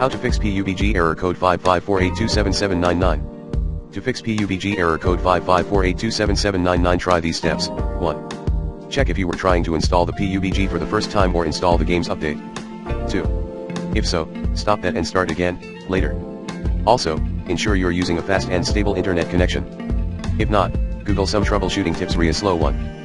How to fix PUBG error code 5548277799. To fix PUBG error code 5548277799, try these steps. 1. Check if you were trying to install the PUBG for the first time or install the game's update. 2. If so, stop that and start again, later. Also, ensure you're using a fast and stable internet connection. If not, Google some troubleshooting tips. Slow 1.